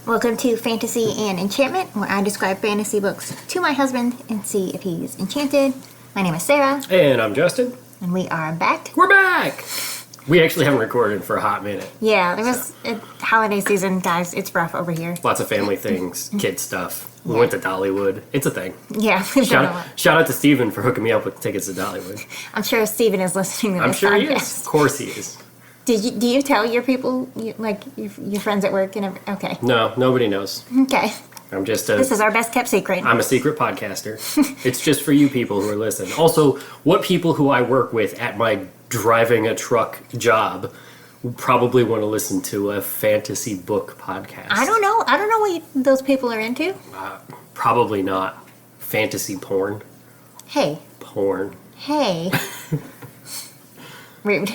Welcome to Fantasy and Enchantment, where I describe fantasy books to my husband and see if he's enchanted. My name is Sarah. And I'm Justin. And we are back. We're back! We actually haven't recorded for a hot minute. Yeah, there was a holiday season, guys. It's rough over here. Lots of family things, kid stuff. We went to Dollywood. It's a thing. Yeah. Shout out to Steven for hooking me up with tickets to Dollywood. I'm sure Steven is listening to this I'm sure podcast. he is. Of course he is. Do you tell your people, your friends at work? Okay. No, nobody knows. Okay. This is our best kept secret. I'm a secret podcaster. It's just for you people who are listening. Also, what people who I work with at my driving a truck job probably want to listen to a fantasy book podcast. I don't know what those people are into. Probably not. Fantasy porn. Hey. Porn. Hey. Rude.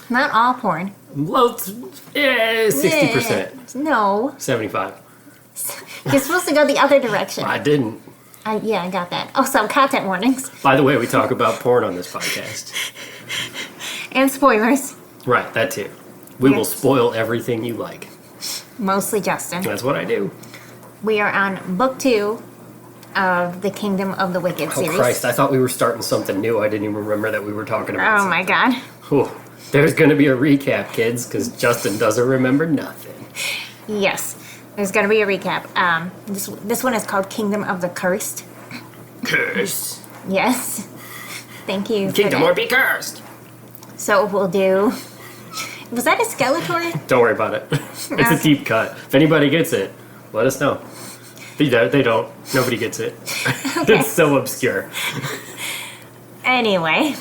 Not all porn. Well, 60%. No. 75. You're supposed to go the other direction. I didn't. I got that. Oh, some content warnings. By the way, we talk about porn on this podcast. And spoilers. Right, that too. We will spoil everything you like. Mostly Justin. That's what I do. We are on book 2 of the Kingdom of the Wicked series. Oh, Christ. I thought we were starting something new. I didn't even remember that we were talking about something. My God. Whew. There's going to be a recap, kids, because Justin doesn't remember nothing. Yes. There's going to be a recap. This one is called Kingdom of the Cursed. Cursed. Yes. Thank you. Kingdom or be cursed. So we'll do... Was that a Skeletor? Don't worry about it. It's a deep cut. If anybody gets it, let us know. They don't. Nobody gets it. Okay. It's so obscure. Anyway,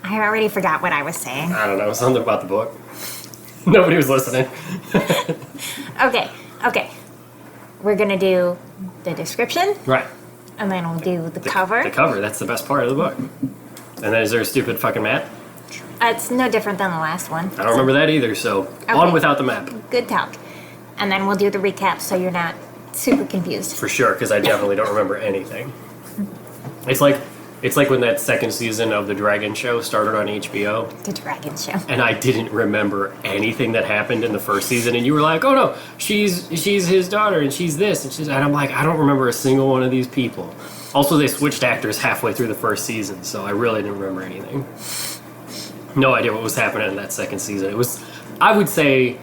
I already forgot what I was saying. I don't know. Something about the book. Nobody was listening. Okay. We're going to do the description. Right. And then we'll do the cover. The cover. That's the best part of the book. And then is there a stupid fucking map? It's no different than the last one. I don't remember that either, so okay. On without the map. Good talk. And then we'll do the recap so you're not super confused. For sure, because I definitely don't remember anything. It's like when that second season of The Dragon Show started on HBO. The Dragon Show. And I didn't remember anything that happened in the first season, and you were like, oh no, she's his daughter, and she's this, and I'm like, I don't remember a single one of these people. Also, they switched actors halfway through the first season, so I really didn't remember anything. No idea what was happening in that second season. It was, I would say,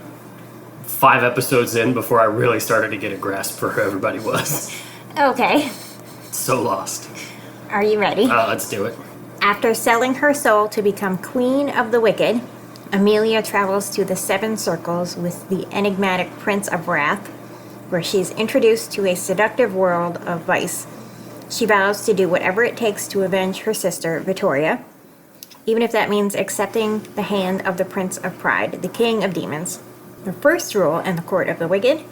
5 episodes in before I really started to get a grasp for who everybody was. Okay. So lost. Are you ready? Let's do it. After selling her soul to become Queen of the Wicked, Amelia travels to the 7 Circles with the enigmatic Prince of Wrath, where she's introduced to a seductive world of vice. She vows to do whatever it takes to avenge her sister, Vittoria, even if that means accepting the hand of the Prince of Pride, the King of Demons. The first rule in the Court of the Wicked: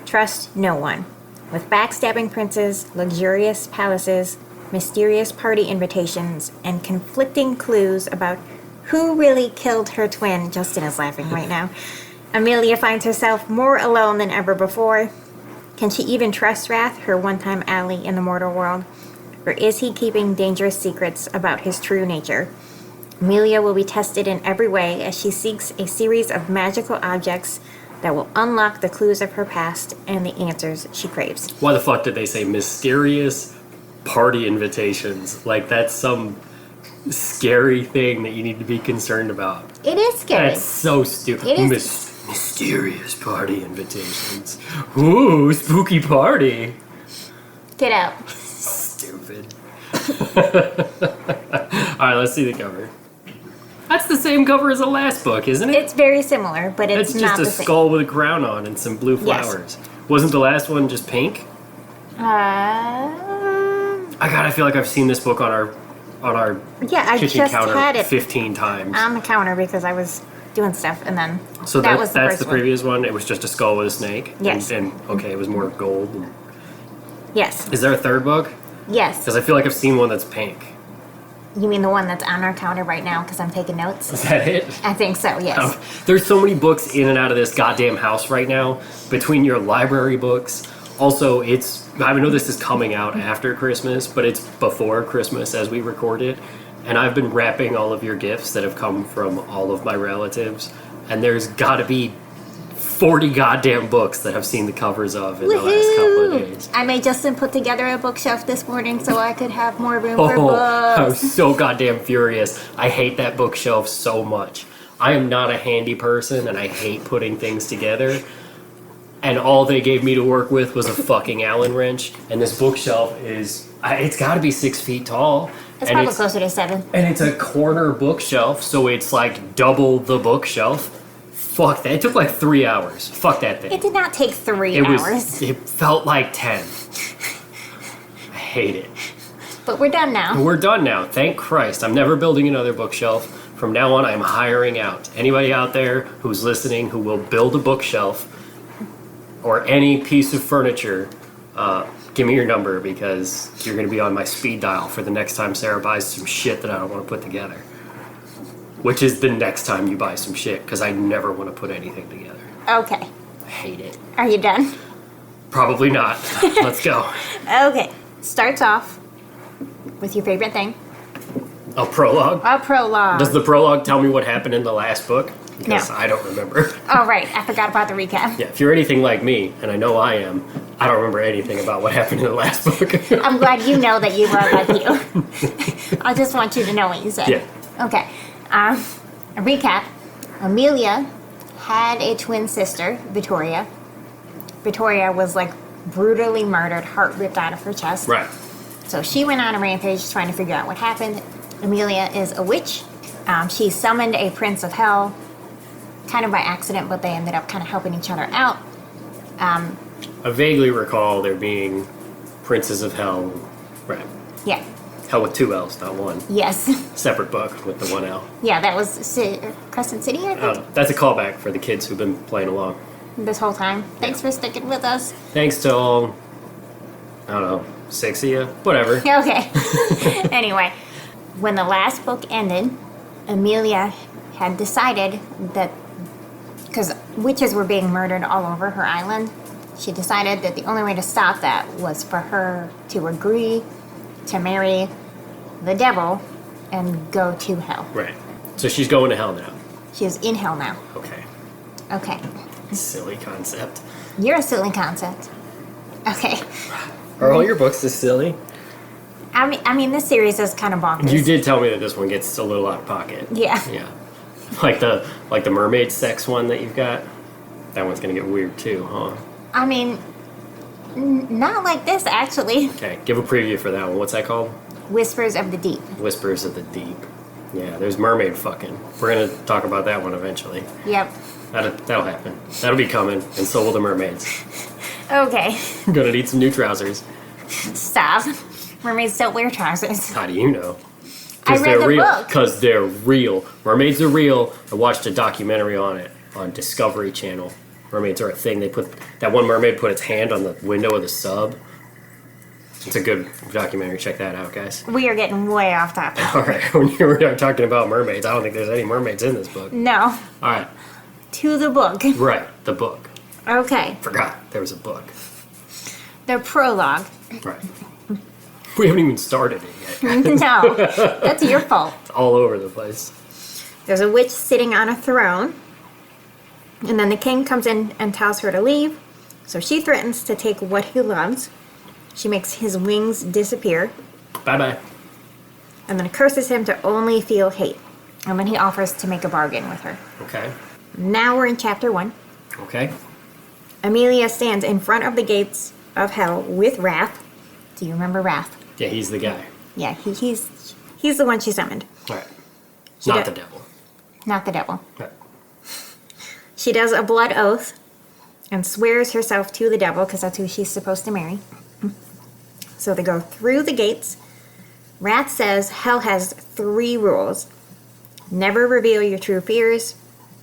trust no one. With backstabbing princes, luxurious palaces, mysterious party invitations, and conflicting clues about who really killed her twin. Justin is laughing right now. Amelia finds herself more alone than ever before. Can she even trust Wrath, her one-time ally in the mortal world? Or is he keeping dangerous secrets about his true nature? Amelia will be tested in every way as she seeks a series of magical objects that will unlock the clues of her past and the answers she craves. Why the fuck did they say mysterious party invitations? Like, that's some scary thing that you need to be concerned about. It is scary. That's so stupid. It is. Mysterious party invitations. Ooh, spooky party. Get out. Stupid. Alright, let's see the cover. That's the same cover as the last book, isn't it? It's very similar, but it's not the same. It's just a skull with a crown on and some blue flowers. Yes. Wasn't the last one just pink? I feel like I've seen this book on our kitchen counter 15 times. On the counter because I was doing stuff, and then so that's the previous one. It was just a skull with a snake. Yes. And okay, it was more gold. Yes. Is there a third book? Yes. Because I feel like I've seen one that's pink. You mean the one that's on our counter right now because I'm taking notes? Is that it? I think so, yes. There's so many books in and out of this goddamn house right now, between your library books. Also, I know this is coming out after Christmas, but it's before Christmas as we record it. And I've been wrapping all of your gifts that have come from all of my relatives. And there's got to be 40 goddamn books that I've seen the covers of in the last couple of days. I made Justin put together a bookshelf this morning so I could have more room for Oh, I books. was so goddamn furious. I hate that bookshelf so much. I am not a handy person, and I hate putting things together. And all they gave me to work with was a fucking Allen wrench. And this bookshelf it's got to be 6 feet tall. It's and probably closer to 7. And it's a corner bookshelf, so it's like double the bookshelf. Fuck that. It took like 3 hours. Fuck that thing. It did not take 3 hours. It felt like 10. I hate it. But we're done now. We're done now. Thank Christ. I'm never building another bookshelf. From now on, I'm hiring out. Anybody out there who's listening who will build a bookshelf or any piece of furniture, give me your number, because you're going to be on my speed dial for the next time Sarah buys some shit that I don't want to put together. Which is the next time you buy some shit, because I never want to put anything together. Okay. I hate it. Are you done? Probably not. Let's go. Okay. Starts off with your favorite thing. A prologue? A prologue. Does the prologue tell me what happened in the last book? Because No. I don't remember. Oh, right. I forgot about the recap. Yeah, if you're anything like me, and I know I am, I don't remember anything about what happened in the last book. I'm glad you know that you were like you. I just want you to know what you said. Yeah. Okay. A recap. Amelia had a twin sister, Victoria. Victoria was like brutally murdered, heart ripped out of her chest. Right. So she went on a rampage trying to figure out what happened. Amelia is a witch. She summoned a prince of hell, kind of by accident, but they ended up kind of helping each other out. I vaguely recall there being princes of hell. Right. Yeah. Hell with 2 L's, not one. Yes. Separate book with the 1 L. Yeah, that was Crescent City, I think, That's a callback for the kids who've been playing along. this whole time. Thanks for sticking with us. Thanks to all, I don't know, 6 of you? Whatever. Okay. Anyway, when the last book ended, Amelia had decided that, because witches were being murdered all over her island, she decided that the only way to stop that was for her to agree to marry the devil and go to hell. Right. So she's going to hell now. She is in hell now. Okay. Okay. Silly concept. You're a silly concept. Okay. Are all your books this silly? I mean, this series is kind of bonkers. You did tell me that this one gets a little out of pocket. Yeah. Yeah. Like the mermaid sex one that you've got. That one's gonna get weird too, huh? I mean, not like this, actually. Okay, give a preview for that one. What's that called? Whispers of the Deep. Whispers of the Deep. Yeah, there's mermaid fucking. We're gonna talk about that one eventually. Yep. That'll happen. That'll be coming, and so will the mermaids. Okay. I'm gonna need some new trousers. Stop. Mermaids don't wear trousers. How do you know? I read they're the real. book. Because they're real. Mermaids are real. I watched a documentary on it on Discovery Channel. Mermaids are a thing. They put that one mermaid put its hand on the window of the sub. It's a good documentary. Check that out, guys. We are getting way off topic. All right, when you were talking about mermaids, I don't think there's any mermaids in this book. No. All right, To the book. right, the book. Okay. Forgot there was a book. The prologue. Right. We haven't even started it yet. No. That's your fault. It's all over the place. There's a witch sitting on a throne. And then the king comes in and tells her to leave. So she threatens to take what he loves. She makes his wings disappear. Bye-bye. And then curses him to only feel hate. And then he offers to make a bargain with her. Okay. Now we're in chapter 1. Okay. Amelia stands in front of the gates of hell with Wrath. Do you remember Wrath? Yeah, he's the guy. Yeah, he's the one she summoned. All right. She Not do- the devil. Not the devil. Right. She does a blood oath and swears herself to the devil because that's who she's supposed to marry. So they go through the gates. Wrath says hell has 3 rules. Never reveal your true fears.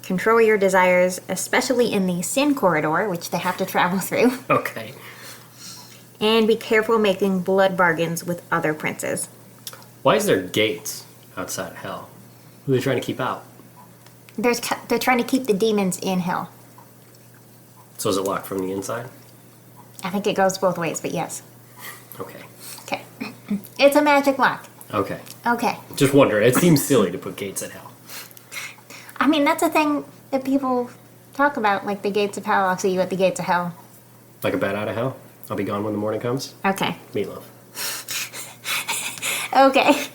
Control your desires, especially in the sin corridor, which they have to travel through. Okay. And be careful making blood bargains with other princes. Why is there gates outside of hell? Who are they trying to keep out? They're trying to keep the demons in hell. So is it locked from the inside? I think it goes both ways, but yes. Okay. Okay. It's a magic lock. Okay. Okay. Just wondering. It seems silly to put gates at hell. I mean, that's a thing that people talk about, like, the gates of hell. I'll see you at the gates of hell. Like a bat out of hell. I'll be gone when the morning comes. Okay. Meatloaf. Okay.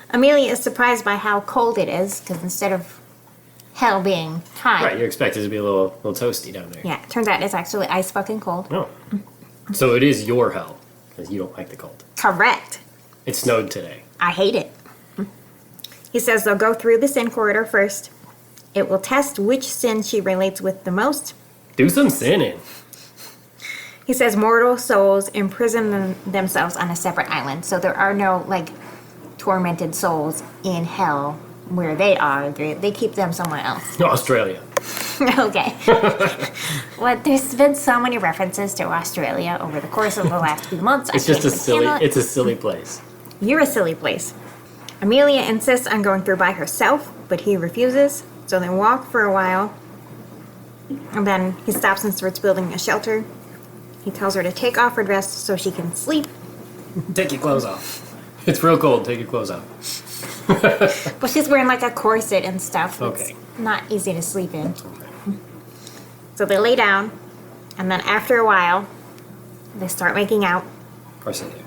Amelia is surprised by how cold it is, because instead of hell being hot. Right, you expect it to be a little toasty down there. Yeah, it turns out it's actually ice fucking cold. No. So it is your hell, because you don't like the cold. Correct. It snowed today. I hate it. He says they'll go through the sin corridor first. It will test which sin she relates with the most. Do some sinning. He says mortal souls imprison themselves on a separate island. So there are no, like, tormented souls in hell where they are. They keep them somewhere else. No, Australia. Okay. Well, there's been so many references to Australia over the course of the last few months. It's just a silly place. You're a silly place. Amelia insists on going through by herself, but he refuses. So they walk for a while. And then he stops and starts building a shelter. He tells her to take off her dress so she can sleep. Take your clothes off. It's real cold. Take your clothes off. But she's wearing like a corset and stuff. Okay. It's not easy to sleep in. So they lay down, and then after a while, they start making out. Of course I do.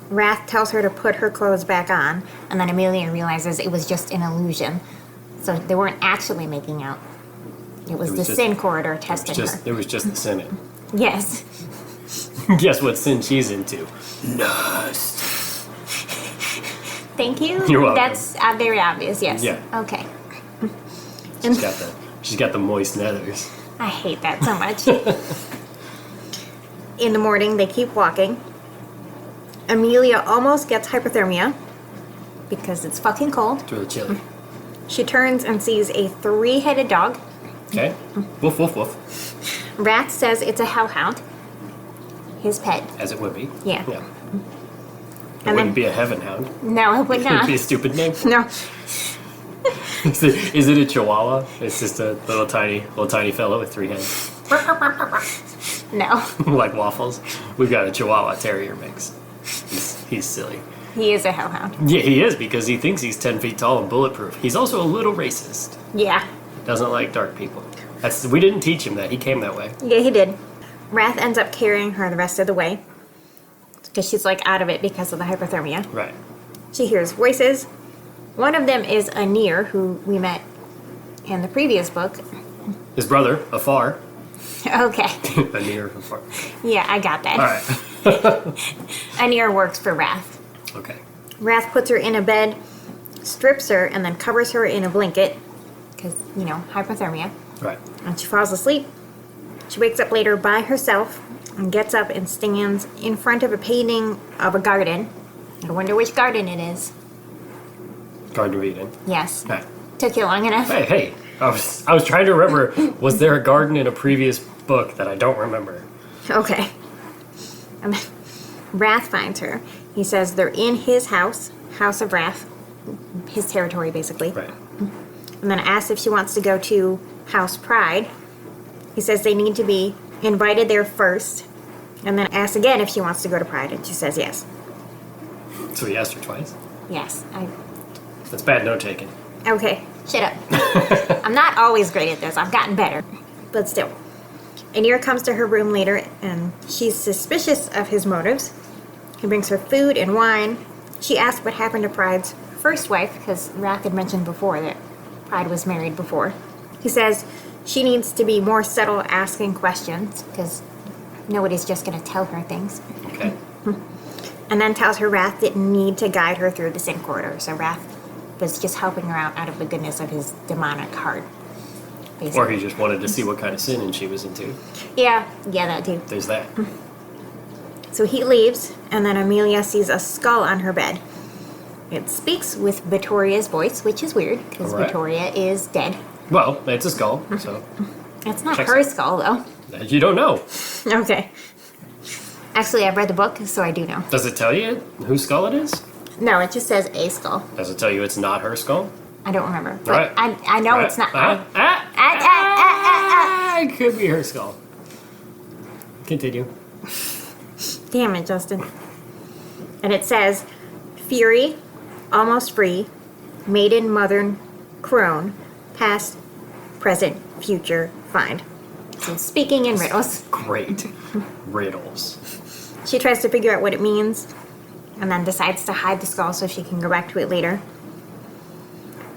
Wrath tells her to put her clothes back on, and then Amelia realizes it was just an illusion. So they weren't actually making out. It was the sin corridor testing her. It was just the sinning. Yes. Guess what sin she's into? Lust. Thank you. You're welcome. That's very obvious, yes. Yeah. Okay. She's got the moist nethers. I hate that so much. In the morning, they keep walking. Amelia almost gets hypothermia because it's fucking cold. It's really chilly. She turns and sees a 3-headed dog. Okay. Woof, woof, woof. Wrath says it's a hellhound. His pet. As it would be. Yeah. It And wouldn't then- be a heaven hound. No, it would It not. would be a stupid name. No. Is it a chihuahua? It's just a little tiny fellow with 3 heads. No. Like waffles. We've got a chihuahua terrier mix. He's silly. He is a hellhound. Yeah, he is, because he thinks he's 10 feet tall and bulletproof. He's also a little racist. Yeah. Doesn't like dark people. We didn't teach him that. He came that way. Yeah, he did. Wrath ends up carrying her the rest of the way because she's like out of it because of the hypothermia. Right. She hears voices. One of them is Anir, who we met in the previous book. His brother, Afar. Okay. Anir, Afar. Yeah, I got that. All right. Anir works for Wrath. Okay. Wrath puts her in a bed, strips her, and then covers her in a blanket because, hypothermia. Right. And she falls asleep. She wakes up later by herself and gets up and stands in front of a painting of a garden. I wonder which garden it is. Garden of Eden. Yes. Hey. Took you long enough? Hey. I was trying to remember, was there a garden in a previous book that I don't remember? Okay. And then Wrath finds her. He says they're in his house, House of Wrath, his territory basically. Right. And then asks if she wants to go to House Pride. He says they need to be invited there first, and then asks again if she wants to go to Pride, and she says yes. So he asked her twice. Yes. That's bad note taking. Okay, shut up. I'm not always great at this. I've gotten better. But still. Anir comes to her room later, and she's suspicious of his motives. He brings her food and wine. She asks what happened to Pride's first wife, because Wrath had mentioned before that Pride was married before. He says she needs to be more subtle asking questions, because nobody's just going to tell her things. Okay. And then tells her Wrath didn't need to guide her through the sin corridor, so Wrath was just helping her out of the goodness of his demonic heart. Basically. Or he just wanted to see what kind of sinning she was into. Yeah, that too. There's that. So he leaves, and then Amelia sees a skull on her bed. It speaks with Vittoria's voice, which is weird, because Alright. Vittoria is dead. Well, it's a skull, so It's not Checks her out. skull, though. you don't know. Okay. Actually, I've read the book, so I do know. Does it tell you whose skull it is? No, it just says a skull. Does it tell you it's not her skull? I don't remember. But Right. I know Right. it's not. It could be her skull. Continue. Damn it, Justin. And it says, Fury, almost free, maiden, mother, crone, past, present, future find. So speaking in riddles. Great. Riddles. She tries to figure out what it means and then decides to hide the skull so she can go back to it later.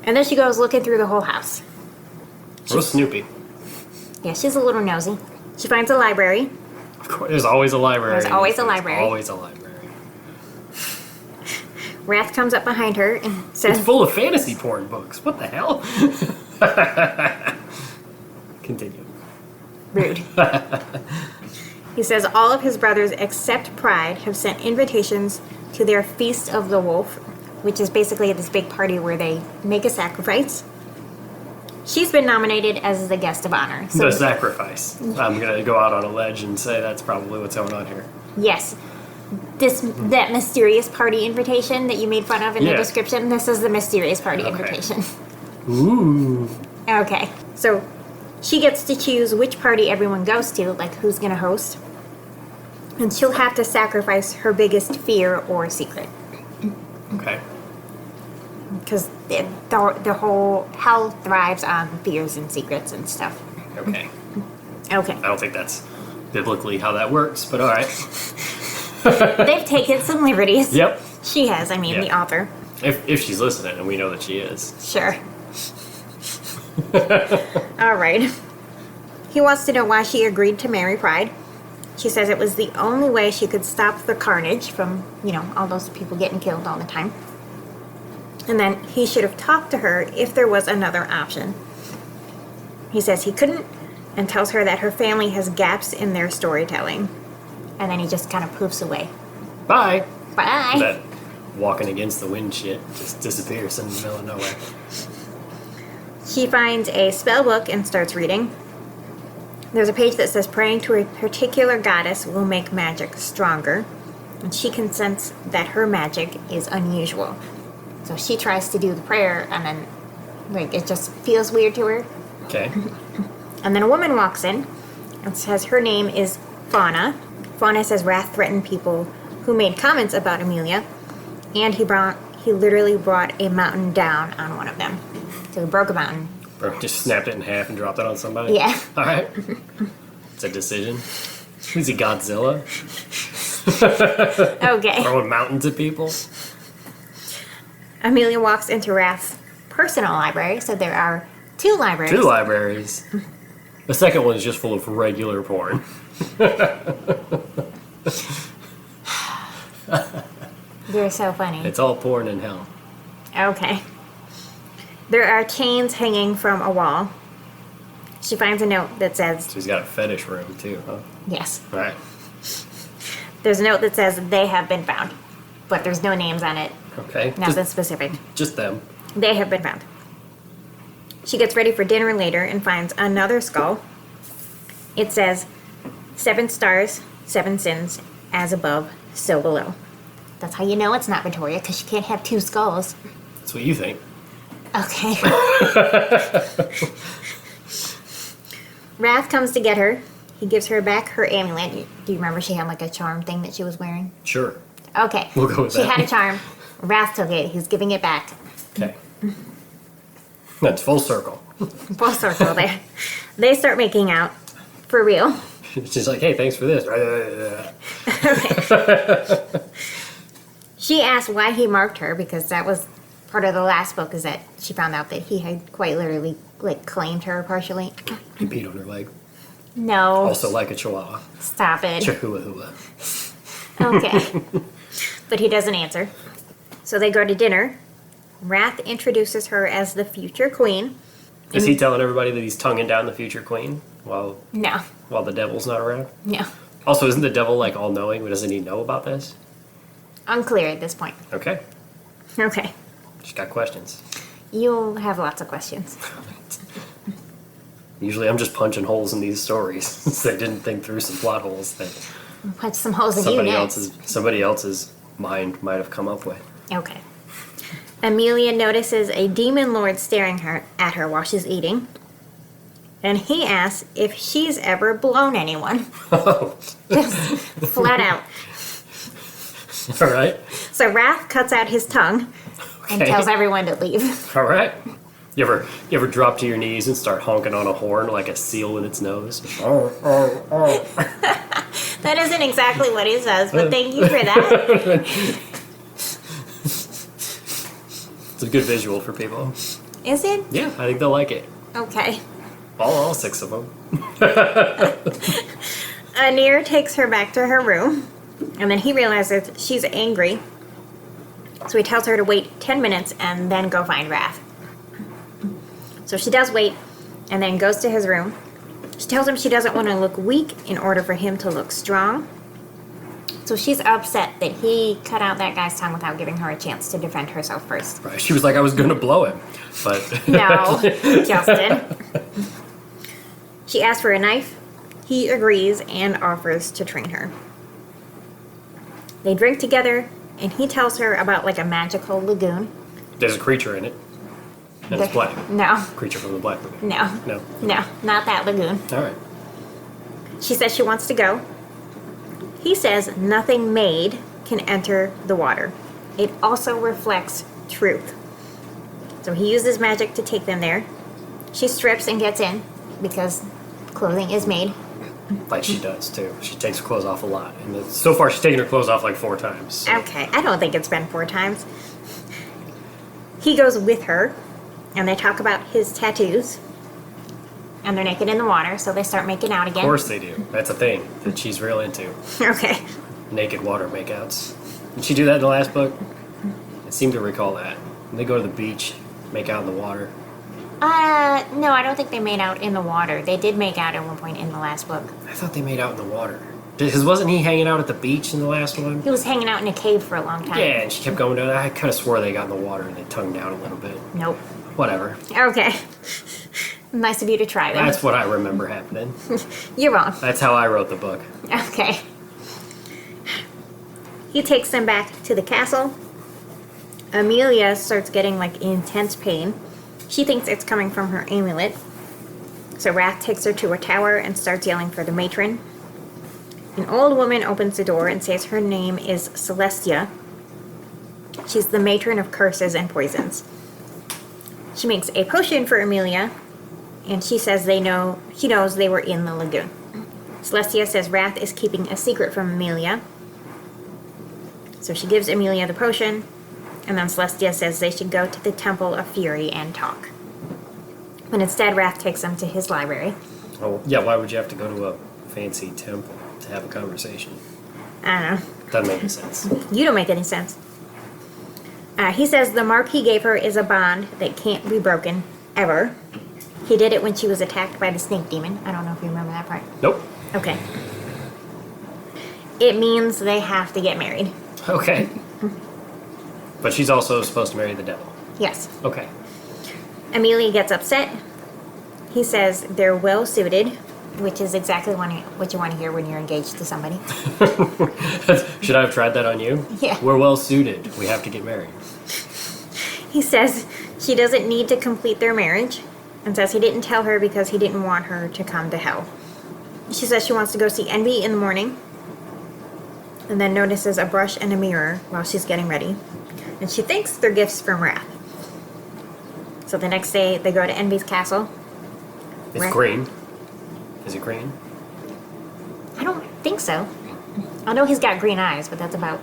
And then she goes looking through the whole house. Real Snoopy. Yeah, she's a little nosy. She finds a library. Of course, there's always a library. There's always a library. Always a library. Wrath comes up behind her and says... It's full of fantasy porn books. What the hell? Continue. Rude. He says all of his brothers except Pride have sent invitations to their Feast of the Wolf, which is basically this big party where they make a sacrifice. She's been nominated as the guest of honor. The sacrifice. I'm going to go out on a ledge and say that's probably what's going on here. Yes. That mysterious party invitation that you made fun of in the description, this is the mysterious party invitation. Ooh. Okay. So she gets to choose which party everyone goes to, like who's going to host. And she'll have to sacrifice her biggest fear or secret. Okay. Because the whole hell thrives on fears and secrets and stuff. Okay. Okay. I don't think that's biblically how that works, but all right. They've taken some liberties. Yep. She has, I mean, the author. If she's listening, and we know that she is. Sure. All right. He wants to know why she agreed to marry Pride. She says it was the only way she could stop the carnage from, all those people getting killed all the time. And then he should have talked to her if there was another option. He says he couldn't and tells her that her family has gaps in their storytelling. And then he just kind of poofs away. Bye. Bye. That walking against the wind shit just disappears in the middle of nowhere. She finds a spell book and starts reading. There's a page that says praying to a particular goddess will make magic stronger. And she can sense that her magic is unusual. So she tries to do the prayer and then it just feels weird to her. Okay. And then a woman walks in and says her name is Fauna. Fauna says Wrath threatened people who made comments about Amelia. And he literally brought a mountain down on one of them. So he broke a mountain. Just snapped it in half and dropped it on somebody? Yeah. All right. It's a decision. Is he Godzilla? Okay. Throwing mountains at people? Amelia walks into Wrath's personal library, so there are 2 libraries. 2 libraries. The second one is just full of regular porn. You're so funny. It's all porn in hell. Okay. There are chains hanging from a wall. She finds a note that says... She's got a fetish room, too, huh? Yes. All right. There's a note that says they have been found. But there's no names on it. Okay. Nothing specific. Just them. They have been found. She gets ready for dinner later and finds another skull. It says, 7 stars, 7 sins, as above, so below. That's how you know it's not Victoria, because she can't have 2 skulls. That's what you think. Okay. Wrath comes to get her. He gives her back her amulet. Do you remember she had like a charm thing that she was wearing? Sure. Okay. We'll go with she that. had a charm. Wrath took it. He's giving it back. Okay. That's full circle. Full circle there. They start making out. For real. She's like, hey, thanks for this. She asked why he marked her, because that was part of the last book, is that she found out that he had quite literally claimed her partially. He peed on her leg. No. Also like a chihuahua. Stop it. Chihuahua. Okay. But he doesn't answer. So they go to dinner. Wrath introduces her as the future queen. Is he telling everybody that he's tonguing down the future queen while No. the devil's not around? No. Also, isn't the devil all knowing? Doesn't he know about this? Unclear at this point. Okay. Okay. Just got questions. You'll have lots of questions. Usually I'm just punching holes in these stories. They didn't think through some plot holes that Punch some holes in you next. somebody else's mind might have come up with. Okay. Amelia notices a demon lord staring at her while she's eating. And he asks if she's ever blown anyone. Oh. Just flat out. All right. So Wrath cuts out his tongue and Okay. tells everyone to leave. All right. You ever drop to your knees and start honking on a horn like a seal in its nose? Oh, oh, oh. That isn't exactly what he says, but thank you for that. It's a good visual for people. Is it? Yeah, I think they'll like it. Okay. All 6 of them. Anir takes her back to her room, and then he realizes she's angry. So he tells her to wait 10 minutes and then go find Wrath. So she does wait, and then goes to his room. She tells him she doesn't want to look weak in order for him to look strong. So she's upset that he cut out that guy's tongue without giving her a chance to defend herself first. Right. She was like, I was going to blow him, but... No, Justin. She asks for a knife. He agrees and offers to train her. They drink together, and he tells her about like a magical lagoon. There's a creature in it. And it's black. No. Creature from the Black Lagoon. No. No. No, not that lagoon. All right. She says she wants to go. He says nothing made can enter the water. It also reflects truth. So he uses magic to take them there. She strips and gets in because clothing is made. Like she does, too. She takes her clothes off a lot. And so far, she's taken her clothes off like 4 times. So. Okay, I don't think it's been 4 times. He goes with her, and they talk about his tattoos. And they're naked in the water, so they start making out again. Of course they do. That's a thing that she's real into. Okay. Naked water makeouts. Did she do that in the last book? I seem to recall that. When they go to the beach, make out in the water. No, I don't think they made out in the water. They did make out at one point in the last book. I thought they made out in the water. Because wasn't he hanging out at the beach in the last one? He was hanging out in a cave for a long time. Yeah, and she kept going down. I kind of swore they got in the water and they tongued down a little bit. Nope. Whatever. Okay. Nice of you to try that. That's what I remember happening. You're wrong. That's how I wrote the book. Okay. He takes them back to the castle. Amelia starts getting like intense pain. She thinks it's coming from her amulet. So Wrath takes her to a tower and starts yelling for the matron. An old woman opens the door and says her name is Celestia. She's the matron of curses and poisons. She makes a potion for Amelia, and she says she knows they were in the lagoon. Celestia says Wrath is keeping a secret from Amelia. So she gives Amelia the potion, and then Celestia says they should go to the Temple of Fury and talk. But instead, Wrath takes them to his library. Oh, yeah, why would you have to go to a fancy temple to have a conversation? I don't know. Doesn't make any sense. You don't make any sense. He says the mark he gave her is a bond that can't be broken, ever. He did it when she was attacked by the snake demon. I don't know if you remember that part. Nope. Okay. It means they have to get married. Okay. But she's also supposed to marry the devil. Yes. Okay. Amelia gets upset. He says they're well suited, which is exactly what you want to hear when you're engaged to somebody. Should I have tried that on you? Yeah. We're well suited. We have to get married. He says she doesn't need to complete their marriage, and says he didn't tell her because he didn't want her to come to hell. She says she wants to go see Envy in the morning, and then notices a brush and a mirror while she's getting ready. And she thinks they're gifts from Wrath. So the next day, they go to Envy's castle. It's Wrath- green. Is it green? I don't think so. I know he's got green eyes, but that's about...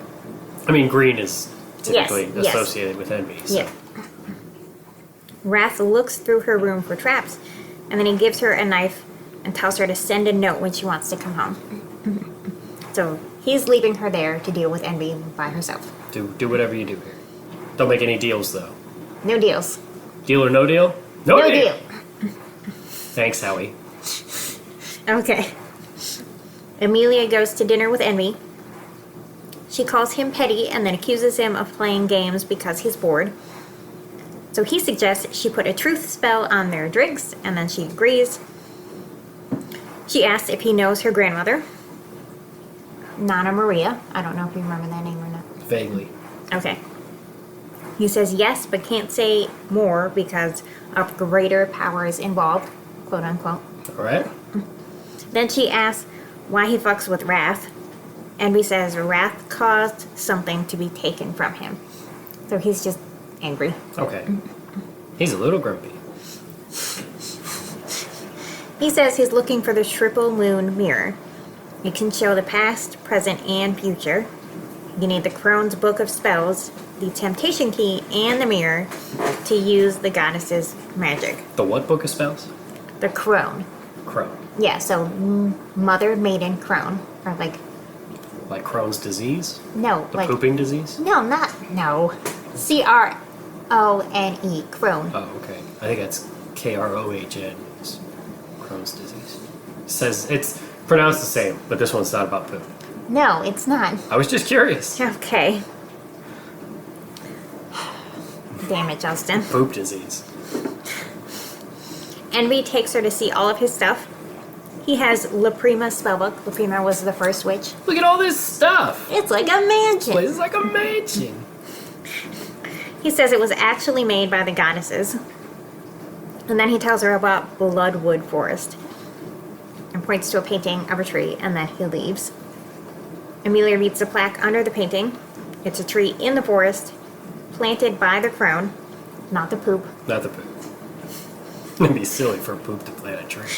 I mean, green is typically Yes. associated with envy. So. Yeah. Wrath looks through her room for traps, and then he gives her a knife and tells her to send a note when she wants to come home. So he's leaving her there to deal with Envy by herself. Do whatever you do here. Don't make any deals, though. No deals. Deal or no deal? No deal. Thanks, Howie. Okay. Amelia goes to dinner with Envy. She calls him petty and then accuses him of playing games because he's bored. So he suggests she put a truth spell on their drinks, and then she agrees. She asks if he knows her grandmother, Nana Maria. I don't know if you remember that name or not. Vaguely. Okay. He says yes, but can't say more because of greater powers involved, quote unquote. All right. Then she asks why he fucks with Wrath. Envy says Wrath caused something to be taken from him. So he's just angry. Okay. He's a little grumpy. He says he's looking for the triple moon mirror. It can show the past, present, and future. You need the Crohn's book of spells, the temptation key, and the mirror to use the goddess's magic. The what book of spells? The Crohn. Crohn. Yeah, so mother, maiden, Crohn. Or like... Like Crohn's disease? No, The like... pooping disease? No, no. Crohne, Crohn. Oh, okay. I think that's Krohn. It's Crohn's disease. It says it's pronounced the same, but this one's not about poop. No, it's not. I was just curious. Okay. Damn it, Justin. Poop disease. Envy takes her to see all of his stuff. He has La Prima's spellbook. La Prima was the first witch. Look at all this stuff. It's like a mansion. Place is like a mansion. He says it was actually made by the goddesses. And then he tells her about Bloodwood Forest and points to a painting of a tree, and then he leaves. Amelia reads the plaque under the painting. It's a tree in the forest, planted by the Crown, not the poop. Not the poop. It'd be silly for poop to plant a tree.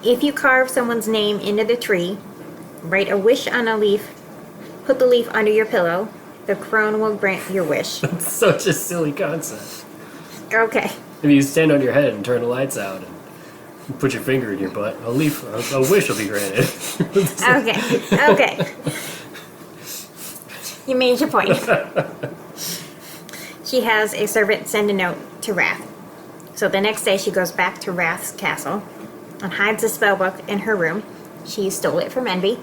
If you carve someone's name into the tree, write a wish on a leaf, put the leaf under your pillow, the Crown will grant your wish. It's such a silly concept. Okay. If you stand on your head and turn the lights out and put your finger in your butt, a wish will be granted. Okay. You made your point. She has a servant send a note to Wrath. So the next day she goes back to Wrath's castle and hides the spellbook in her room. She stole it from Envy.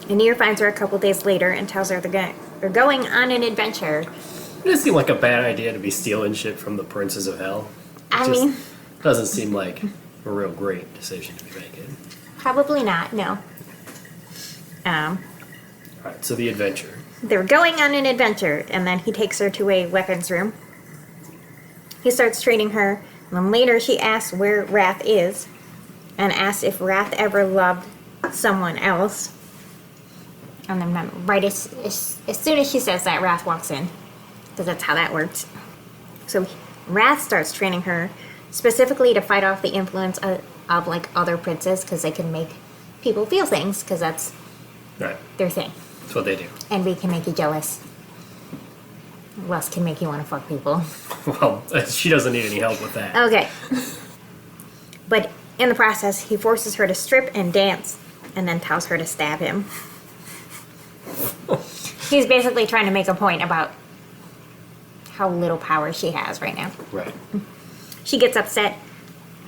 Anir finds her a couple days later and tells her they're going on an adventure. It doesn't seem like a bad idea to be stealing shit from the princes of hell. I mean... Doesn't seem like a real great decision to be making. Probably not, no. Alright, so the adventure. They're going on an adventure, and then he takes her to a weapons room. He starts training her, and then later she asks where Wrath is, and asks if Wrath ever loved someone else. And then right as soon as she says that, Wrath walks in, because that's how that works. So Wrath starts training her specifically to fight off the influence of like other princes, because they can make people feel things, because that's Right. their thing. That's what they do. Envy can make you jealous. Lust can make you want to fuck people. Well, she doesn't need any help with that. Okay. But in the process, he forces her to strip and dance, and then tells her to stab him. He's basically trying to make a point about how little power she has right now. Right. She gets upset.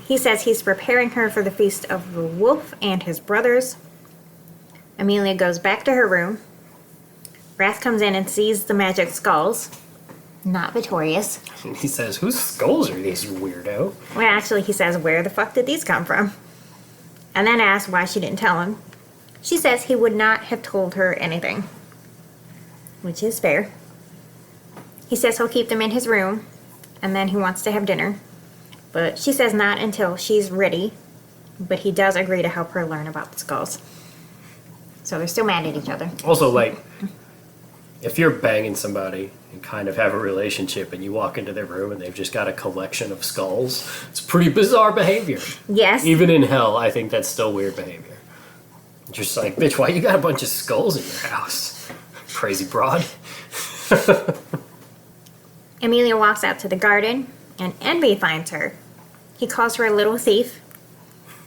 He says he's preparing her for the feast of the wolf and his brothers. Amelia goes back to her room. Wrath comes in and sees the magic skulls. Not victorious. And he says, whose skulls are these, you weirdo? Well, actually, he says, where the fuck did these come from? And then asks why she didn't tell him. She says he would not have told her anything. Which is fair. He says he'll keep them in his room, and then he wants to have dinner. But she says not until she's ready. But he does agree to help her learn about the skulls. So they're still mad at each other. Also, like, if you're banging somebody and kind of have a relationship and you walk into their room and they've just got a collection of skulls, it's pretty bizarre behavior. Yes. Even in hell, I think that's still weird behavior. Just like, bitch, why you got a bunch of skulls in your house? Crazy broad. Amelia walks out to the garden, and Envy finds her. He calls her a little thief.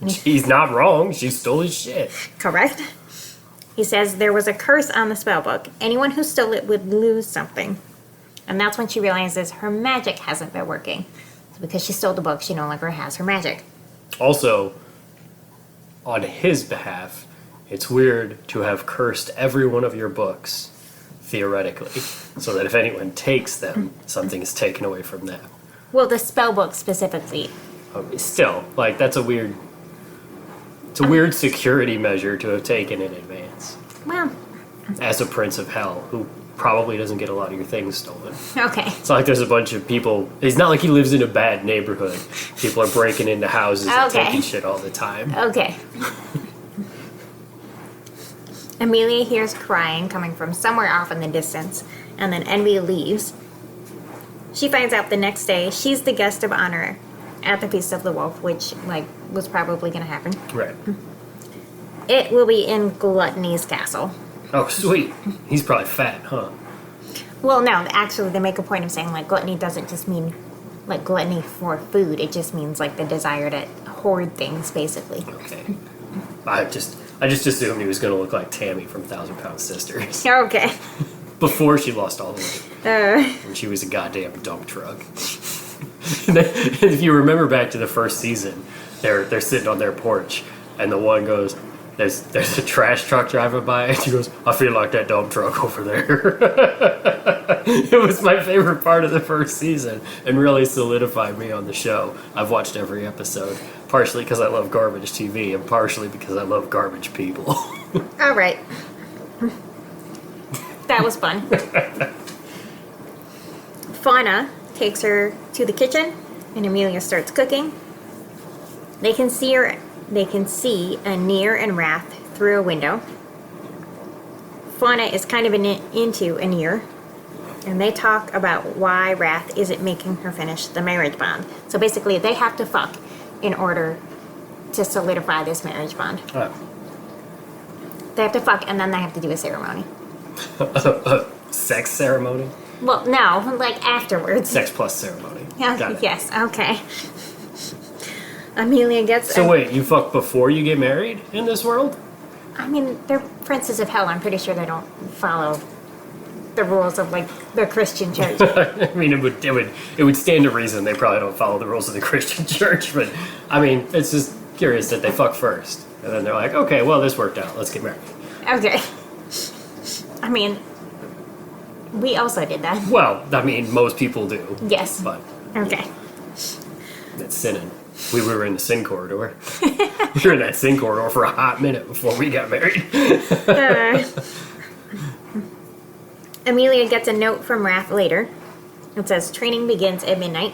He's not wrong. She stole his shit. Correct? He says there was a curse on the spellbook. Anyone who stole it would lose something. And that's when she realizes her magic hasn't been working. So because she stole the book, she no longer has her magic. Also, on his behalf, it's weird to have cursed every one of your books, theoretically, so that if anyone takes them, something is taken away from them. Well, the spellbook specifically. Still, like, that's a weird... It's a weird security measure to have taken in advance. Well, As a prince of hell, who probably doesn't get a lot of your things stolen. okay. It's not like there's a bunch of people... It's not like he lives in a bad neighborhood. People are breaking into houses and Okay. taking shit all the time. Okay. Amelia hears crying coming from somewhere off in the distance, and then Envy leaves. She finds out the next day she's the guest of honor at the Feast of the Wolf, which, like, was probably going to happen. Right. It will be in Gluttony's castle. Oh, sweet. He's probably fat, huh? Well, no, actually, they make a point of saying, like, gluttony doesn't just mean, like, gluttony for food. It just means, like, the desire to hoard things, basically. Okay. I just assumed he was going to look like Tammy from 1,000 Pound Sisters. Okay. Before she lost all the weight. And she was a goddamn dump truck. And if you remember back to the first season, they're sitting on their porch, and the one goes, there's a trash truck driving by, and she goes, I feel like that dump truck over there. It was my favorite part of the first season, and really solidified me on the show. I've watched every episode, partially because I love garbage TV, and partially because I love garbage people. All right. That was fun. Fauna takes her to the kitchen, and Amelia starts cooking. They can see Anir and Wrath through a window. Fauna is kind of into Anir, and they talk about why Wrath isn't making her finish the marriage bond. So basically, they have to fuck in order to solidify this marriage bond. Oh. They have to fuck, and then they have to do a ceremony. Sex ceremony? Well, no, like afterwards. Sex plus ceremony. Yeah, Got it. yes, okay. Amelia gets... So wait, you fuck before you get married in this world? I mean, they're princes of hell. I'm pretty sure they don't follow the rules of, like, the Christian church. I mean, it would stand to reason they probably don't follow the rules of the Christian church, but I mean, it's just curious that they fuck first. And then they're like, okay, well, this worked out. Let's get married. Okay. I mean, we also did that. Well, I mean, most people do. Yes. But Okay. it's sinning. We were in the sin corridor. We were in that sin corridor for a hot minute before we got married. Amelia gets a note from Wrath later. It says, training begins at midnight.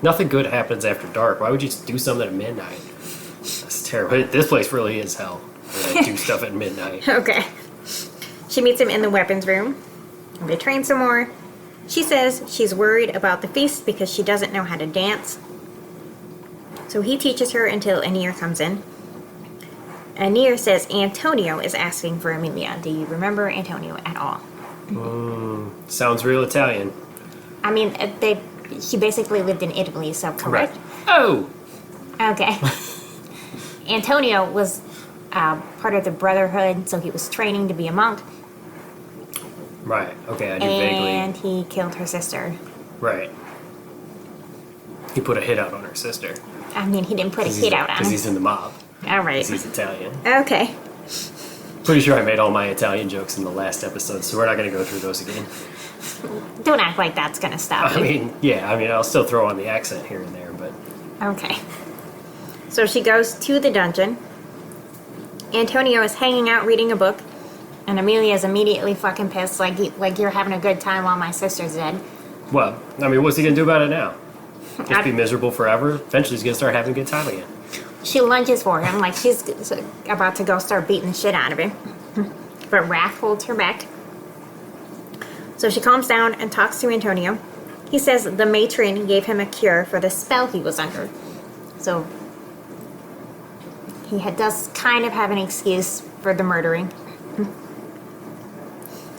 Nothing good happens after dark. Why would you just do something at midnight? That's terrible. This place really is hell. When they do stuff at midnight. Okay. She meets him in the weapons room. They train some more. She says she's worried about the feast because she doesn't know how to dance. So he teaches her until Anir comes in. Anir says Antonio is asking for Amelia. Do you remember Antonio at all? Sounds real Italian. I mean, she basically lived in Italy, so correct? Oh! Okay. Antonio was part of the Brotherhood, so he was training to be a monk. Right. Okay, I do vaguely. And he killed her sister. Right. He put a hit out on her sister. I mean, he didn't put a hit out on Because her. he's in the mob. All right. 'Cause he's Italian. Okay. Pretty sure I made all my Italian jokes in the last episode, so we're not going to go through those again. Don't act like that's going to stop I you. mean, yeah, I'll still throw on the accent here and there, but... Okay. So she goes to the dungeon. Antonio is hanging out reading a book, and Amelia is immediately fucking pissed, like you're having a good time while my sister's dead. Well, I mean, what's he going to do about it now? Just be miserable forever? Eventually he's going to start having a good time again. She lunges for him like she's about to go start beating the shit out of him. But Wrath holds her back. So she calms down and talks to Antonio. He says the matron gave him a cure for the spell he was under. So he does kind of have an excuse for the murdering.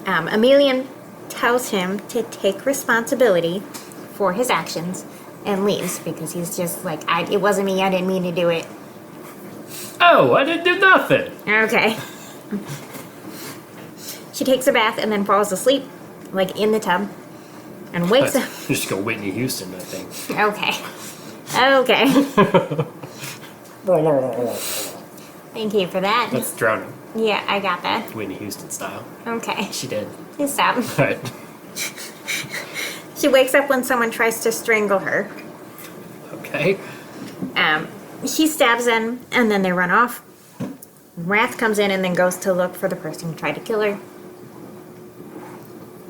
Amelia tells him to take responsibility for his actions and leaves because he's just like, it wasn't me, I didn't mean to do it. Oh, I didn't do nothing. Okay. She takes a bath and then falls asleep, like in the tub, and wakes up. Just go Whitney Houston, I think. Okay. Okay. Thank you for that. That's drowning. Yeah, I got that. Whitney Houston style. Okay. She did. Please stop. All right. She wakes up when someone tries to strangle her. Okay. She stabs him, and then they run off. Wrath comes in and then goes to look for the person who tried to kill her.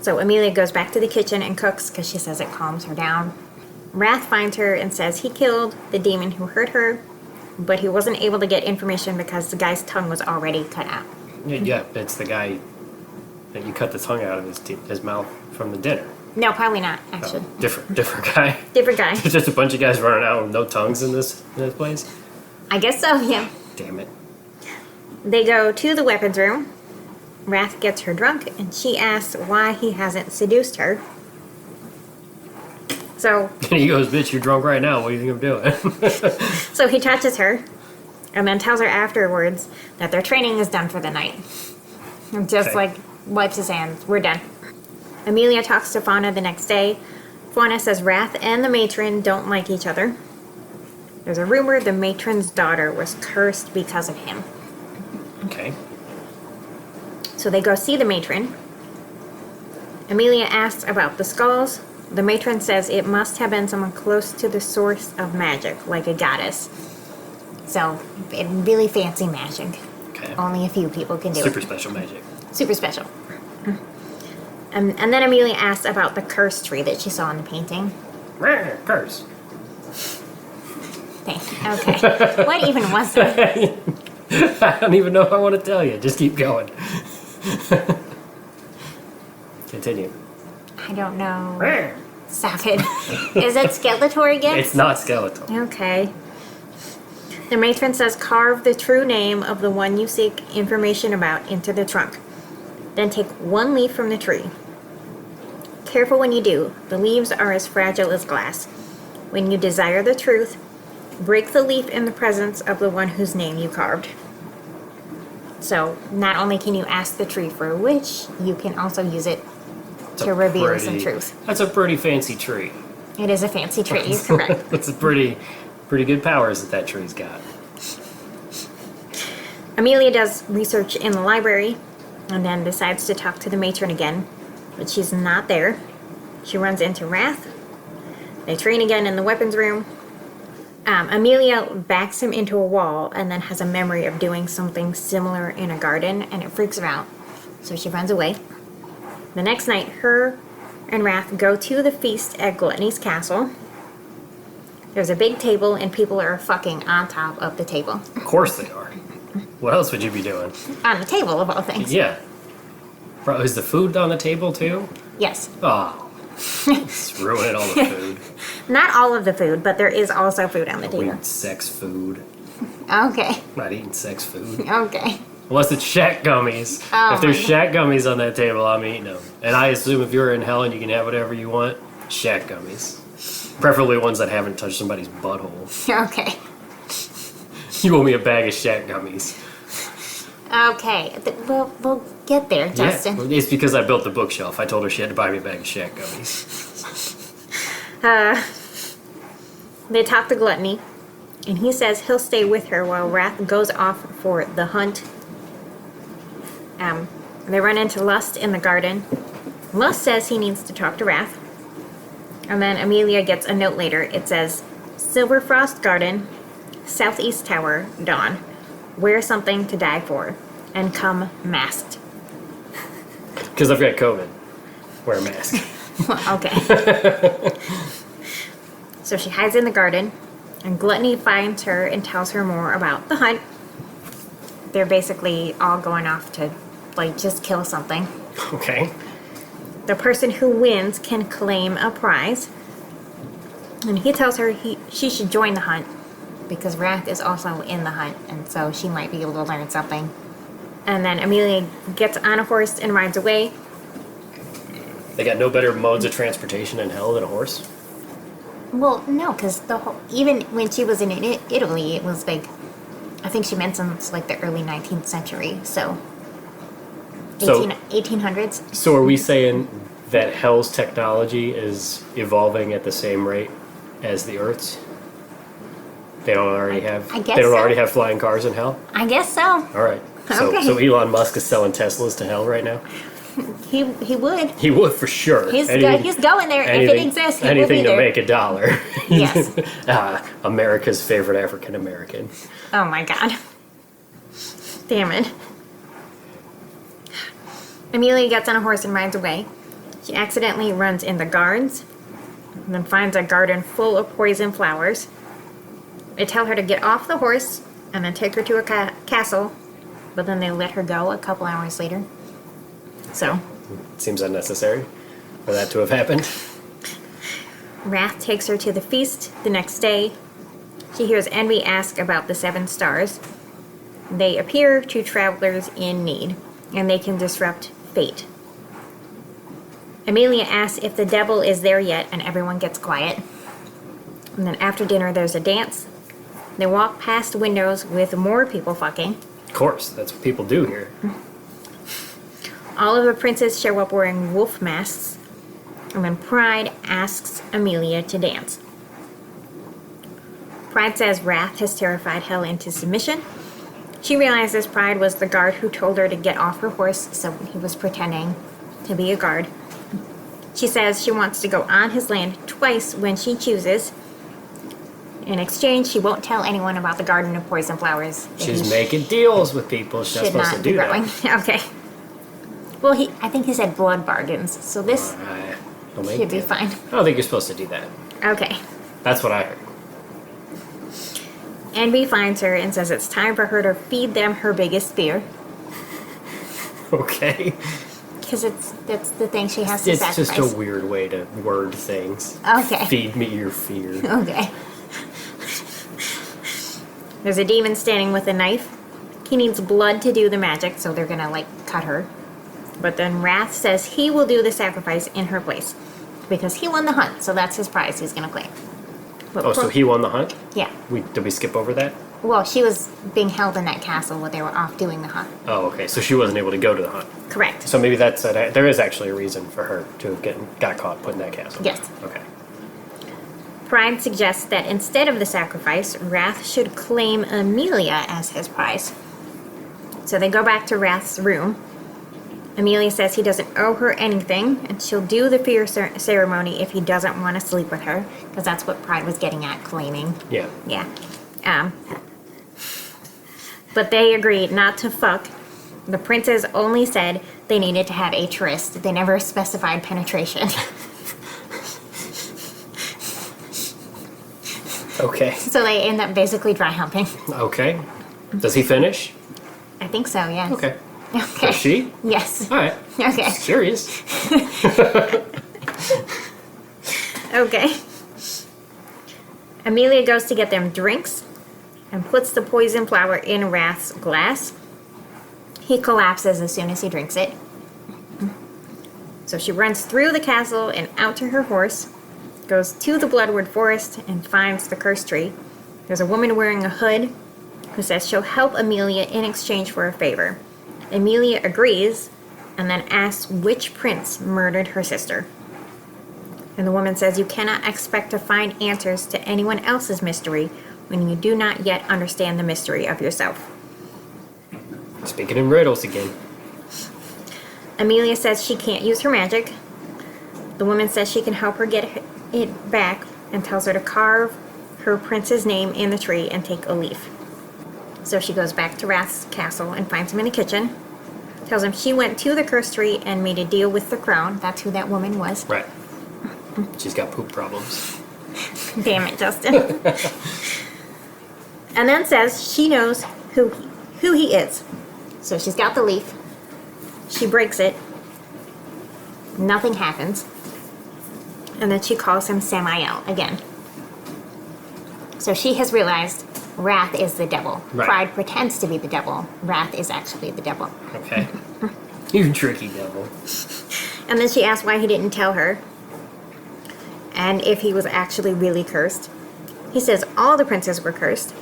So Amelia goes back to the kitchen and cooks because she says it calms her down. Wrath finds her and says he killed the demon who hurt her, but he wasn't able to get information because the guy's tongue was already cut out. Yeah, it's the guy that you cut the tongue out of his mouth from the dinner. No, probably not, actually. Different guy. Different guy. There's just a bunch of guys running out with no tongues in this place. I guess so, yeah. Damn it. They go to the weapons room. Wrath gets her drunk, and she asks why he hasn't seduced her. So... And he goes, bitch, you're drunk right now. What do you think I'm doing? So he touches her, and then tells her afterwards that their training is done for the night. And just Okay. like wipes his hands. We're done. Amelia talks to Fauna the next day. Fauna says Wrath and the matron don't like each other. There's a rumor the matron's daughter was cursed because of him. Okay. So they go see the matron. Amelia asks about the skulls. The matron says it must have been someone close to the source of magic, like a goddess. So, really fancy magic. Okay. Only a few people can do Super it. special magic. Super special. And then Amelia asks about the curse tree that she saw in the painting. Curse. Okay. What even was that? I don't even know if I want to tell you. Just keep going. Continue. I don't know. Stop it. Is it Skeletor again? It's not skeletal. Okay. The matron says carve the true name of the one you seek information about into the trunk. Then take one leaf from the tree. Careful when you do. The leaves are as fragile as glass. When you desire the truth, break the leaf in the presence of the one whose name you carved. So, not only can you ask the tree for a wish, you can also use it to reveal some truth. That's a pretty fancy tree. It is a fancy tree, you're correct. It's a pretty good powers that tree's got. Amelia does research in the library and then decides to talk to the matron again, but she's not there. She runs into Wrath. They train again in the weapons room. Amelia backs him into a wall and then has a memory of doing something similar in a garden, and it freaks her out. So she runs away. The next night, her and Wrath go to the feast at Gluttony's castle. There's a big table and people are fucking on top of the table. Of course they are. What else would you be doing? On the table, of all things. Yeah. Bro, is the food on the table too? Yes. Oh. It's ruining all the food. Not all of the food, but there is also food on the table. Weird sex food. Okay. I'm not eating sex food. Okay. Unless it's Shack gummies. Oh If there's my Shack gummies on that table, I'm eating them. And I assume if you're in hell and you can have whatever you want, Shack gummies. Preferably ones that haven't touched somebody's butthole. Okay. You owe me a bag of Shack gummies. Okay. We'll get there, Justin. Yeah, it's because I built the bookshelf. I told her she had to buy me a bag of Shack gummies. They talk to Gluttony, and he says he'll stay with her while Wrath goes off for the hunt. They run into Lust in the garden. Lust says he needs to talk to Wrath. And then Amelia gets a note later. It says, Silverfrost Garden, Southeast Tower, Dawn. Wear something to die for, and come masked. Because I've got COVID. Wear a mask. Okay. So she hides in the garden, and Gluttony finds her and tells her more about the hunt. They're basically all going off to, just kill something. Okay. The person who wins can claim a prize. And he tells her she should join the hunt because Wrath is also in the hunt, and so she might be able to learn something. And then Amelia gets on a horse and rides away. They got no better modes of transportation in hell than a horse? Well, no, because even when she was in Italy, it was I think she mentions the early 19th century, so 1800s. So are we saying that hell's technology is evolving at the same rate as the Earth's? They don't already have. I guess they don't so. already have flying cars in hell. I guess so. All right. So, Okay. so Elon Musk is selling Teslas to hell right now. He would. He would for sure. He's going there. If it exists, he will be anything to there. make a dollar. Yes. America's favorite African American. Oh my god. Damn it. Amelia gets on a horse and rides away. She accidentally runs in the gardens and then finds a garden full of poison flowers. They tell her to get off the horse and then take her to a castle, but then they let her go a couple hours later. So, Seems unnecessary. for that to have happened. Wrath takes her to the feast the next day. She hears Envy ask about the 7 stars. They appear to travelers in need, and they can disrupt fate. Amelia asks if the devil is there yet, and everyone gets quiet. And then after dinner, there's a dance. They walk past windows with more people fucking. Of course, that's what people do here. All of the princes show up wearing wolf masks. And then Pride asks Amelia to dance. Pride says Wrath has terrified Hell into submission. She realizes Pride was the guard who told her to get off her horse, so he was pretending to be a guard. She says she wants to go on his land twice when she chooses. In exchange, she won't tell anyone about the garden of poison flowers. She's making deals with people. She's not supposed to do that. Okay. Well, I think he said blood bargains, so this should be fine. I don't think you're supposed to do that. Okay. That's what I heard. Envy finds her and says it's time for her to feed them her biggest fear. Okay. Because that's the thing she has to sacrifice. It's just a weird way to word things. Okay. Feed me your fear. Okay. There's a demon standing with a knife. He needs blood to do the magic, so they're gonna, cut her. But then Wrath says he will do the sacrifice in her place. Because he won the hunt, so that's his prize he's gonna claim. But so he won the hunt? Yeah. Did we skip over that? Well, she was being held in that castle while they were off doing the hunt. Oh, okay. So she wasn't able to go to the hunt. Correct. So maybe there is actually a reason for her to have got caught put in that castle. Yes. Okay. Pride suggests that instead of the sacrifice, Wrath should claim Amelia as his prize. So they go back to Wrath's room. Amelia says he doesn't owe her anything, and she'll do the fear ceremony if he doesn't want to sleep with her, because that's what Pride was getting at, claiming. Yeah. Yeah. But they agreed not to fuck. The princes only said they needed to have a tryst. They never specified penetration. Okay. So they end up basically dry humping. Okay. Does he finish? I think so, yes. Okay. Okay. Does she? Yes. All right. Okay. Just curious. Okay. Amelia goes to get them drinks and puts the poison flower in Wrath's glass. He collapses as soon as he drinks it. So she runs through the castle and out to her horse, goes to the Bloodwood Forest and finds the cursed tree. There's a woman wearing a hood who says she'll help Amelia in exchange for a favor. Amelia agrees and then asks which prince murdered her sister. And the woman says you cannot expect to find answers to anyone else's mystery when you do not yet understand the mystery of yourself. Speaking in riddles again. Amelia says she can't use her magic. The woman says she can help her get it back and tells her to carve her prince's name in the tree and take a leaf. So she goes back to Wrath's castle and finds him in the kitchen. Tells him she went to the cursed tree and made a deal with the Crown. That's who that woman was. Right. She's got poop problems. Damn it, Justin. And then says she knows who he is. So she's got the leaf. She breaks it. Nothing happens. And then she calls him Samael again. So she has realized Wrath is the devil. Right. Pride pretends to be the devil. Wrath is actually the devil. Okay. You tricky devil. And then she asks why he didn't tell her. And if he was actually really cursed. He says all the princes were cursed.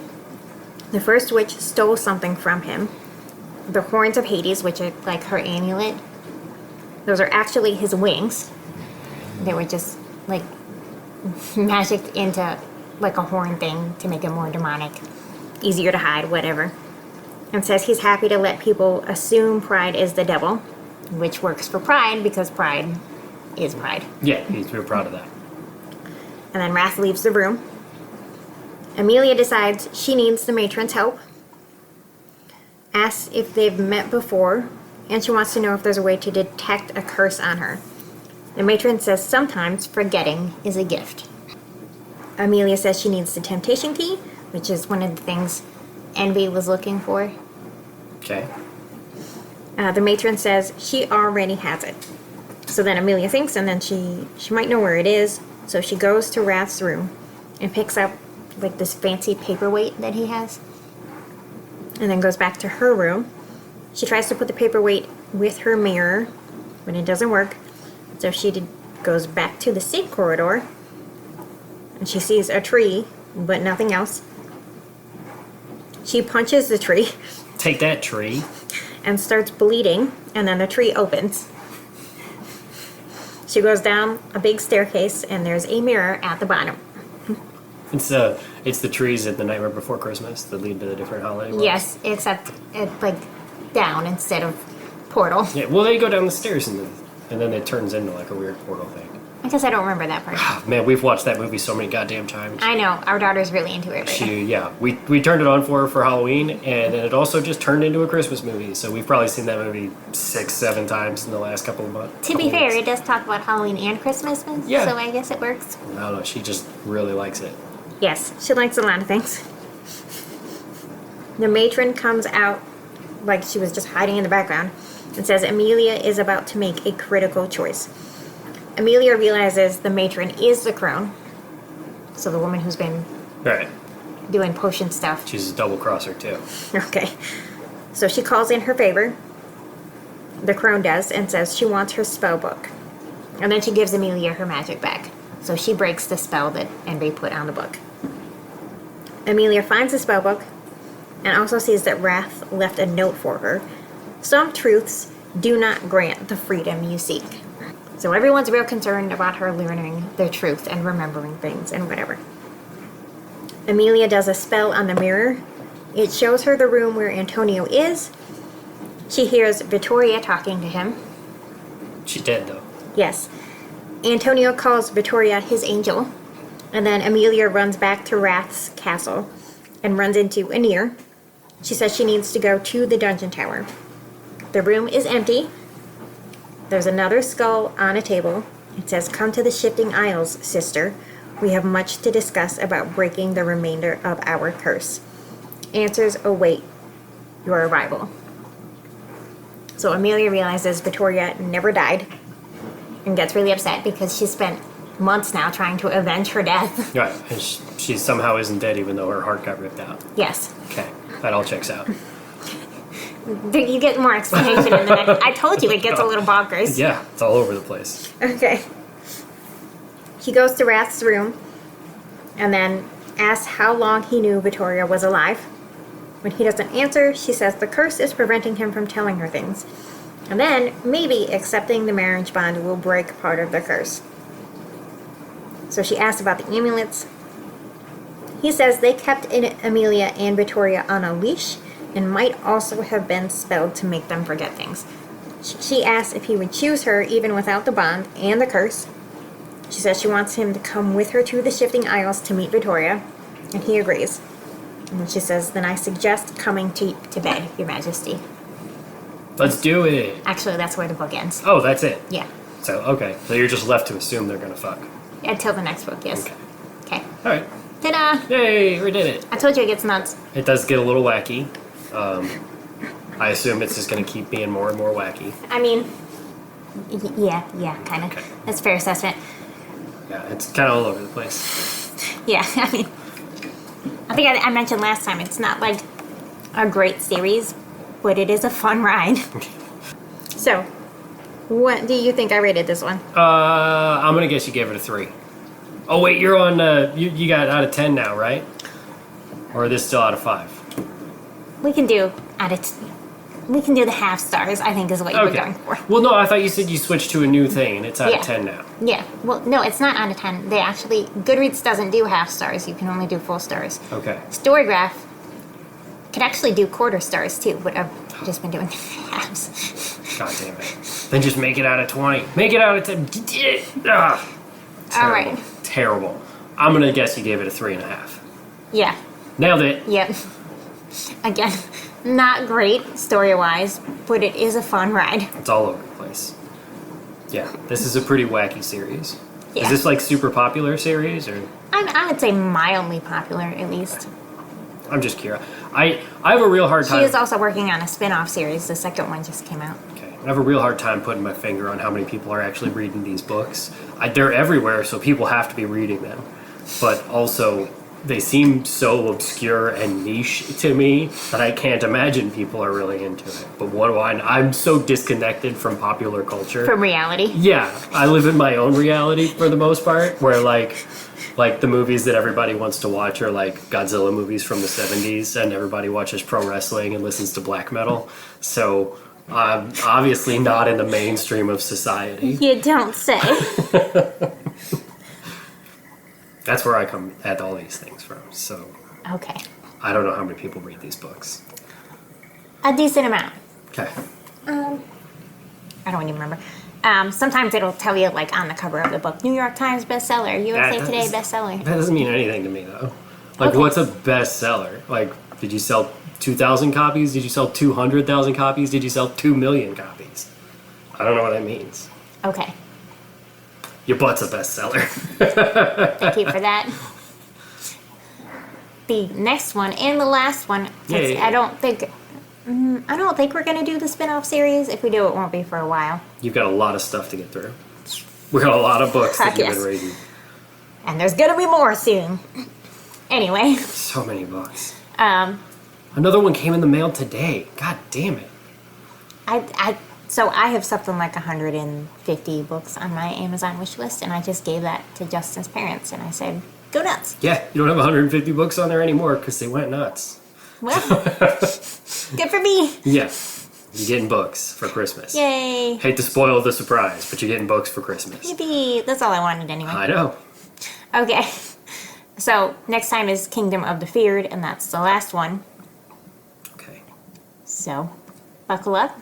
The first witch stole something from him. The horns of Hades, which are like her amulet, those are actually his wings. They were just like magicked into like a horn thing to make it more demonic, easier to hide, whatever. And says he's happy to let people assume Pride is the devil, which works for Pride because Pride is Pride. Yeah, he's real proud of that. And then Wrath leaves the room. Amelia decides she needs the matron's help, asks if they've met before, and she wants to know if there's a way to detect a curse on her. The matron says sometimes forgetting is a gift. Amelia says she needs the temptation key, which is one of the things Envy was looking for. Okay. The matron says she already has it. So then Amelia thinks, and then she might know where it is. So she goes to Rath's room and picks up like this fancy paperweight that he has, and then goes back to her room. She tries to put the paperweight with her mirror, but it doesn't work. So she goes back to the sink corridor, and she sees a tree, but nothing else. She punches the tree. Take that, tree. And starts bleeding, and then the tree opens. She goes down a big staircase, and there's a mirror at the bottom. It's the trees at the Nightmare Before Christmas that lead to the different holiday ones. Yes, except it's like down instead of portal. Yeah, well, they go down the stairs and then it turns into like a weird portal thing. I guess I don't remember that part. Man, we've watched that movie so many goddamn times. I know, our daughter's really into it right now. We turned it on for her for Halloween, and then it also just turned into a Christmas movie. So we've probably seen that movie 6-7 times in the last couple of months. To be fair, it does talk about Halloween and Christmas, Yeah. so I guess it works. I don't know, she just really likes it. Yes, she likes a lot of things. The matron comes out like she was just hiding in the background and says Amelia is about to make a critical choice. Amelia realizes the matron is the Crohn, so the woman who's been Right. doing potion stuff. She's a double crosser too. Okay. So she calls in her favor, the Crohn does, and says she wants her spell book. And then she gives Amelia her magic back. So she breaks the spell that Envy put on the book. Amelia finds the spell book and also sees that Wrath left a note for her. Some truths do not grant the freedom you seek. So everyone's real concerned about her learning the truth and remembering things and whatever. Amelia does a spell on the mirror. It shows her the room where Antonio is. She hears Vittoria talking to him. She's dead though. Yes. Antonio calls Vittoria his angel. And then Amelia runs back to Wrath's castle and runs into Anir. She says she needs to go to the dungeon tower. The room is empty. There's another skull on a table. It says, "Come to the Shifting Isles, sister. We have much to discuss about breaking the remainder of our curse. Answers await your arrival." So Amelia realizes Vittoria never died and gets really upset because she spent months now trying to avenge her death. Right, and she somehow isn't dead even though her heart got ripped out. Yes. Okay, that all checks out. You get more explanation in the next. I told you it gets a little bonkers. Yeah, it's all over the place. Okay. He goes to Wrath's room and then asks how long he knew Vittoria was alive. When he doesn't answer, she says the curse is preventing him from telling her things. And then maybe accepting the marriage bond will break part of the curse. So she asks about the amulets. He says they kept Amelia and Vittoria on a leash and might also have been spelled to make them forget things. She asks if he would choose her even without the bond and the curse. She says she wants him to come with her to the Shifting Isles to meet Vittoria, and he agrees. And she says, "Then I suggest coming to bed, Your Majesty." Let's do it. Actually, that's where the book ends. Oh, that's it. Yeah. So, okay. So you're just left to assume they're gonna fuck. Until the next book, yes. Okay. Okay. Alright. Ta-da! Yay, we did it. I told you it gets nuts. It does get a little wacky. I assume it's just gonna keep being more and more wacky. I mean, yeah, kind of. Okay. That's a fair assessment. Yeah, it's kind of all over the place. Yeah, I mean, I think I mentioned last time, it's not like a great series, but it is a fun ride. So, what do you think I rated this one? I'm gonna guess you gave it a 3. Oh wait, you're on, you got out of 10 now, right? Or is this still out of 5? We can do we can do the half stars, I think is what you were going for. Well, no, I thought you said you switched to a new thing and it's out Yeah. of 10 now. Yeah, well, no, it's not out of 10. They actually, Goodreads doesn't do half stars. You can only do full stars. Okay. Storygraph could actually do quarter stars too, but I've just been doing halves. God damn it. Then just make it out of 20. Make it out of 10. You did it. Ah. All Terrible. right. Terrible. I'm gonna guess you gave it a 3.5. Yeah, Nailed it. yep. Again, not great story-wise, but it is a fun ride. It's all over the place. Yeah, this is a pretty wacky series. Yeah. Is this like super popular series or? I would say mildly popular, at least. I'm just curious. I have a real hard She time. is also working on a spin-off series. The second one just came out. Okay. I have a real hard time putting my finger on how many people are actually reading these books. They're everywhere, so people have to be reading them. But also, they seem so obscure and niche to me that I can't imagine people are really into it. But what do I'm so disconnected from popular culture. From reality. Yeah, I live in my own reality for the most part, where like the movies that everybody wants to watch are like Godzilla movies from the 70s, and everybody watches pro wrestling and listens to black metal. So I'm obviously not in the mainstream of society. You don't say. That's where I come at all these things from. So Okay. I don't know how many people read these books. A decent amount. Okay. I don't even remember. Sometimes it'll tell you, like, on the cover of the book, New York Times bestseller, USA That Today does- bestseller. That doesn't mean anything to me, though. Like, Okay. what's a bestseller? Like, did you sell 2,000 copies? Did you sell 200,000 copies? Did you sell 2 million copies? I don't know what that means. Okay. Your butt's a bestseller. Thank you for that. The next one and the last one, Yay. I don't think we're gonna do the spin-off series. If we do, it won't be for a while. You've got a lot of stuff to get through. We got a lot of books that Heck you've yes. been reading. And there's gonna be more soon. Anyway, So many books. Another one came in the mail today. God damn it. So I have something like 150 books on my Amazon wish list, and I just gave that to Justin's parents, and I said, "Go nuts." Yeah, you don't have 150 books on there anymore because they went nuts. Well, good for me. Yeah, you're getting books for Christmas. Yay. Hate to spoil the surprise, but you're getting books for Christmas. Yippee. That's all I wanted anyway. I know. Okay. So next time is Kingdom of the Feared, and that's the last one. Okay. So buckle up.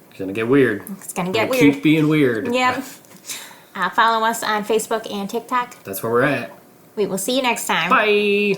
It's gonna get weird. It's gonna get Gonna weird. Keep being weird. Yep. Follow us on Facebook and TikTok. That's where we're at. We will see you next time. Bye.